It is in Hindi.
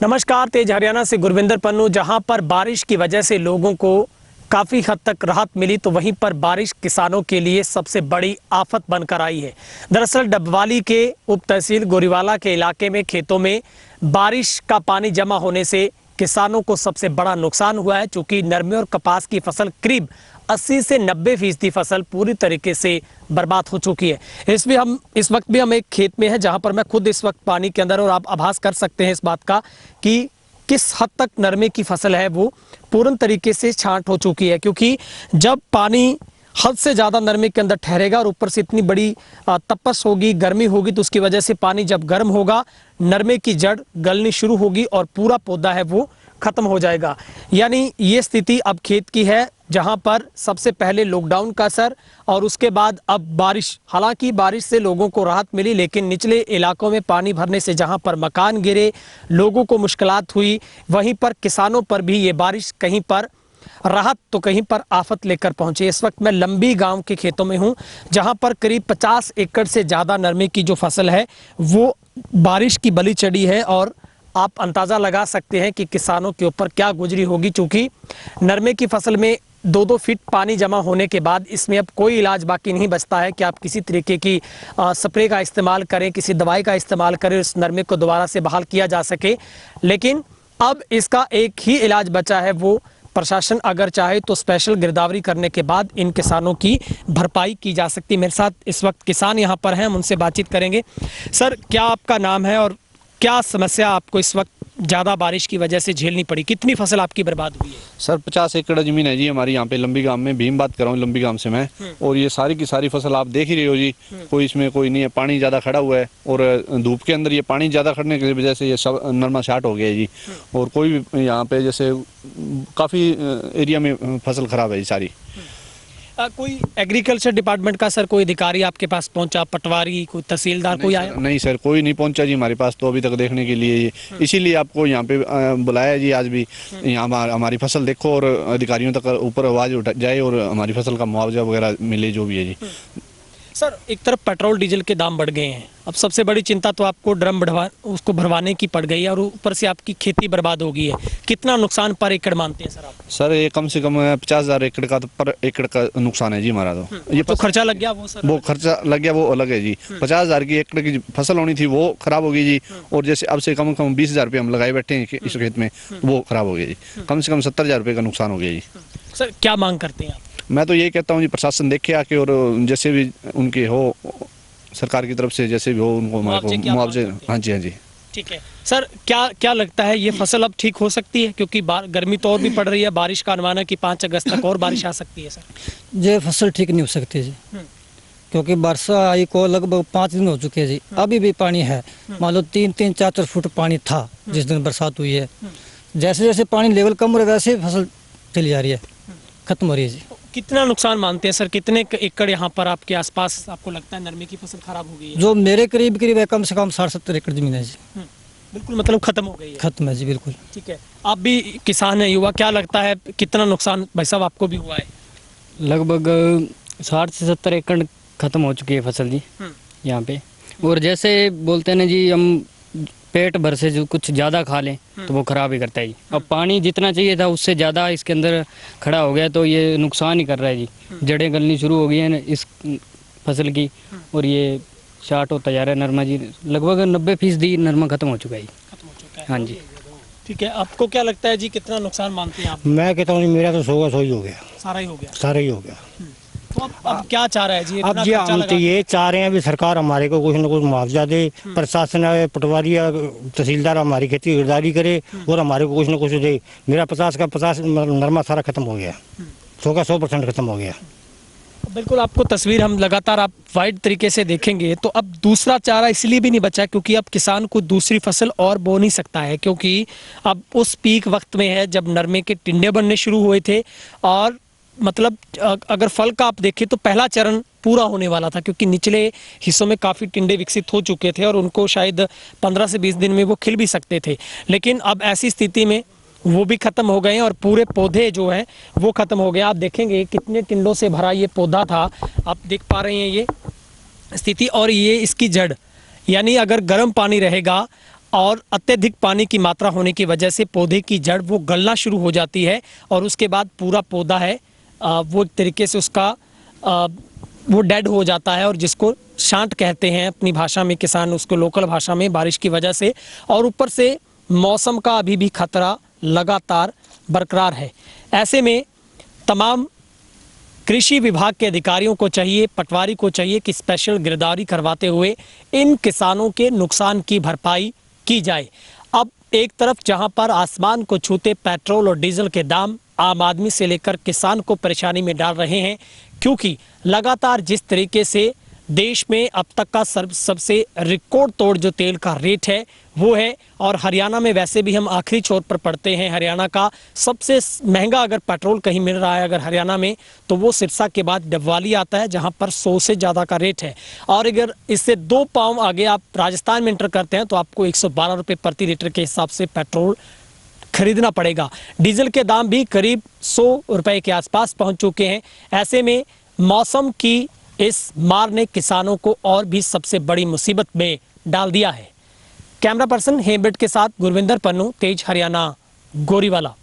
नमस्कार, तेज हरियाणा से गुरविंदर पन्नू। जहां पर बारिश की वजह से लोगों को काफ़ी हद तक राहत मिली, तो वहीं पर बारिश किसानों के लिए सबसे बड़ी आफत बनकर आई है। दरअसल डबवाली के उप तहसील गोरीवाला के इलाके में खेतों में बारिश का पानी जमा होने से किसानों को सबसे बड़ा नुकसान हुआ है। चूँकि नरमे और कपास की फसल करीब 80 से 90% फसल पूरी तरीके से बर्बाद हो चुकी है। इस वक्त भी हम एक खेत में हैं, जहां पर मैं खुद इस वक्त पानी के अंदर, और आप आभास कर सकते हैं इस बात का कि किस हद तक नरमे की फसल है वो पूर्ण तरीके से छांट हो चुकी है। क्योंकि जब पानी हद से ज़्यादा नरमे के अंदर ठहरेगा और ऊपर से इतनी बड़ी तपस होगी, गर्मी होगी, तो उसकी वजह से पानी जब गर्म होगा, नरमे की जड़ गलनी शुरू होगी और पूरा पौधा है वो खत्म हो जाएगा। यानी ये स्थिति अब खेत की है, जहां पर सबसे पहले लॉकडाउन का असर और उसके बाद अब बारिश। हालांकि बारिश से लोगों को राहत मिली, लेकिन निचले इलाकों में पानी भरने से जहां पर मकान गिरे, लोगों को मुश्किलात हुई, वहीं पर किसानों पर भी ये बारिश कहीं पर राहत तो कहीं पर आफत लेकर पहुंचे। इस वक्त मैं लंबी गांव के खेतों में हूं, जहां पर करीब 50 एकड़ से ज़्यादा नरमे की जो फसल है वो बारिश की बलि चढ़ी है। और आप अंदाज़ा लगा सकते हैं कि किसानों के ऊपर क्या गुजरी होगी। चूँकि नरमे की फसल में 2-2 फीट पानी जमा होने के बाद इसमें अब कोई इलाज बाकी नहीं बचता है कि आप किसी तरीके की स्प्रे का इस्तेमाल करें, किसी दवाई का इस्तेमाल करें, उस नरमे को दोबारा से बहाल किया जा सके। लेकिन अब इसका एक ही इलाज बचा है, वो प्रशासन अगर चाहे तो स्पेशल गिरदावरी करने के बाद इन किसानों की भरपाई की जा सकती है। मेरे साथ इस वक्त किसान यहाँ पर हैं, हम उनसे बातचीत करेंगे। सर, क्या आपका नाम है और क्या समस्या आपको इस वक्त ज़्यादा बारिश की वजह से झेलनी पड़ी? कितनी फसल आपकी बर्बाद हुई है? सर 50 एकड़ ज़मीन है जी हमारी यहाँ पे लंबी गांव में। भीम बात कर रहा हूँ, लंबी गांव से मैं। और ये सारी की सारी फसल आप देख ही रहे हो जी, कोई इसमें कोई नहीं है। पानी ज़्यादा खड़ा हुआ है और धूप के अंदर ये पानी ज़्यादा खड़ने की वजह से ये सब नरमा शार्ट हो गया है जी। और कोई भी यहाँ पे जैसे काफ़ी एरिया में फसल ख़राब है जी सारी। कोई एग्रीकल्चर डिपार्टमेंट का सर कोई अधिकारी आपके पास पहुंचा, पटवारी, कोई तहसीलदार, कोई आया? नहीं सर, कोई नहीं पहुंचा जी हमारे पास तो अभी तक देखने के लिए। इसीलिए आपको यहाँ पे बुलाया जी आज भी। यहाँ हमारी फसल देखो और अधिकारियों तक ऊपर आवाज़ उठ जाए और हमारी फसल का मुआवजा वगैरह मिले, जो भी है जी। सर, एक तरफ पेट्रोल डीजल के दाम बढ़ गए हैं, अब सबसे बड़ी चिंता तो आपको ड्रम उसको भरवाने की पड़ गई है, और ऊपर से आपकी खेती बर्बाद हो गई है। कितना नुकसान पर एकड़ मानते हैं सर आप? सर ये कम से कम 50,000 एकड़ का तो पर एकड़ का नुकसान है जी हमारा। तो ये तो खर्चा लग गया वो सर? वो खर्चा लग गया वो अलग है जी। 50,000 की एकड़ की फसल होनी थी वो खराब हो गई जी। और जैसे अब से कम 20,000 रुपये हम लगाए बैठे हैं इस खेत में, वो खराब हो गया जी। कम से कम 70,000 रुपये का नुकसान हो गया जी। सर, क्या मांग करते हैं आप? मैं तो यही कहता हूँ जी, प्रशासन देखे आके और जैसे भी उनके हो सरकार की तरफ से जैसे भी हो उनको मुआवजे। हाँ जी, हाँ जी। ठीक है सर, क्या लगता है ये फसल अब ठीक हो सकती है? क्योंकि गर्मी तो और भी पड़ रही है, बारिश का अनुमान है कि 5 अगस्त तक और बारिश आ सकती है सर। ये फसल ठीक नहीं हो सकती जी, क्योंकि वर्षा आई को लगभग 5 दिन हो चुके हैं जी। अभी भी पानी है, मान लो 3-3, 4-4 फुट पानी था जिस दिन बरसात हुई है। जैसे जैसे पानी लेवल कम हो रहा है वैसे फसल चली जा रही है, खत्म हो रही है जी। कितना नुकसान मानते हैं सर? कितने एकड़ यहाँ पर आपके आसपास आपको लगता है नरमे की फसल खराब हो गई है? जो मेरे करीब है कम से कम 60-70 एकड़ जमीन है जी। बिल्कुल, मतलब खत्म हो गई है? खत्म है जी, बिल्कुल। ठीक है, आप भी किसान हैं, युवा, क्या लगता है कितना नुकसान भाई साहब आपको भी हुआ है? लगभग 60 से 70 एकड़ खत्म हो चुकी है फसल जी यहाँ पे। और जैसे बोलते हैं ना जी, हम पेट भर से जो कुछ ज़्यादा खा लें तो वो ख़राब ही करता है जी। अब पानी जितना चाहिए था उससे ज़्यादा इसके अंदर खड़ा हो गया तो ये नुकसान ही कर रहा है जी। जड़ें गलनी शुरू हो गई हैं इस फसल की और ये शार्ट होता जा रहा है नरमा जी। लगभग 90% नरमा खत्म हो चुका है जी। हाँ जी। ठीक है, आपको क्या लगता है जी, कितना नुकसान मानते हैं आप? मैं कहता हूँ मेरा तो 100 ही हो गया, सारा ही हो गया। सारा ही हो गया। तो अब क्या चाह रहा है जी? अब जी हम तो ये चाह रहे हैं अभी सरकार हमारे को कुछ न कुछ मुआवजा दे, प्रशासन पटवारी या तहसीलदार हमारी खेती गिरदारी करे और हमारे को कुछ न कुछ दे। मेरा 50 का 50 नरमा सारा खत्म हो गया, 100 का 100% खत्म हो गया। बिल्कुल, आपको तस्वीर हम लगातार आप वाइड तरीके से देखेंगे तो अब दूसरा चारा इसलिए भी नहीं बचा क्योंकि अब किसान को दूसरी फसल और बो नहीं सकता है, क्योंकि अब उस पीक वक्त में है जब नरमे के टिंडे बनने शुरू हुए थे। और मतलब अगर फल का आप देखें तो पहला चरण पूरा होने वाला था, क्योंकि निचले हिस्सों में काफ़ी टिंडे विकसित हो चुके थे और उनको शायद 15 से 20 दिन में वो खिल भी सकते थे। लेकिन अब ऐसी स्थिति में वो भी ख़त्म हो गए हैं और पूरे पौधे जो हैं वो ख़त्म हो गए। आप देखेंगे कितने टिंडों से भरा ये पौधा था, आप देख पा रहे हैं ये स्थिति। और ये इसकी जड़, यानी अगर गर्म पानी रहेगा और अत्यधिक पानी की मात्रा होने की वजह से पौधे की जड़ वो गलना शुरू हो जाती है और उसके बाद पूरा पौधा है वो एक तरीके से उसका वो डेड हो जाता है, और जिसको शांट कहते हैं अपनी भाषा में, किसान उसको लोकल भाषा में, बारिश की वजह से। और ऊपर से मौसम का अभी भी खतरा लगातार बरकरार है। ऐसे में तमाम कृषि विभाग के अधिकारियों को चाहिए, पटवारी को चाहिए कि स्पेशल गिरदावरी करवाते हुए इन किसानों के नुकसान की भरपाई की जाए। अब एक तरफ जहां पर आसमान को छूते पेट्रोल और डीजल के दाम आम आदमी से लेकर किसान को परेशानी में डाल रहे हैं, क्योंकि लगातार जिस तरीके से देश में अब तक का सबसे रिकॉर्ड तोड़ जो तेल का रेट है वो है, और हरियाणा में वैसे भी हम आखिरी छोर पर पड़ते हैं। हरियाणा का सबसे महंगा अगर पेट्रोल कहीं मिल रहा है अगर हरियाणा में, तो वो सिरसा के बाद डबवाली आता है, जहां पर 100 से ज़्यादा का रेट है। और अगर इससे 2 पाँव आगे आप राजस्थान में एंटर करते हैं तो आपको 112 रुपये प्रति लीटर के हिसाब से पेट्रोल खरीदना पड़ेगा। डीजल के दाम भी करीब 100 रुपये के आसपास पहुंच चुके हैं। ऐसे में मौसम की इस मार ने किसानों को और भी सबसे बड़ी मुसीबत में डाल दिया है। कैमरा पर्सन हेमब्रिट के साथ गुरविंदर पन्नू, तेज हरियाणा, गोरीवाला।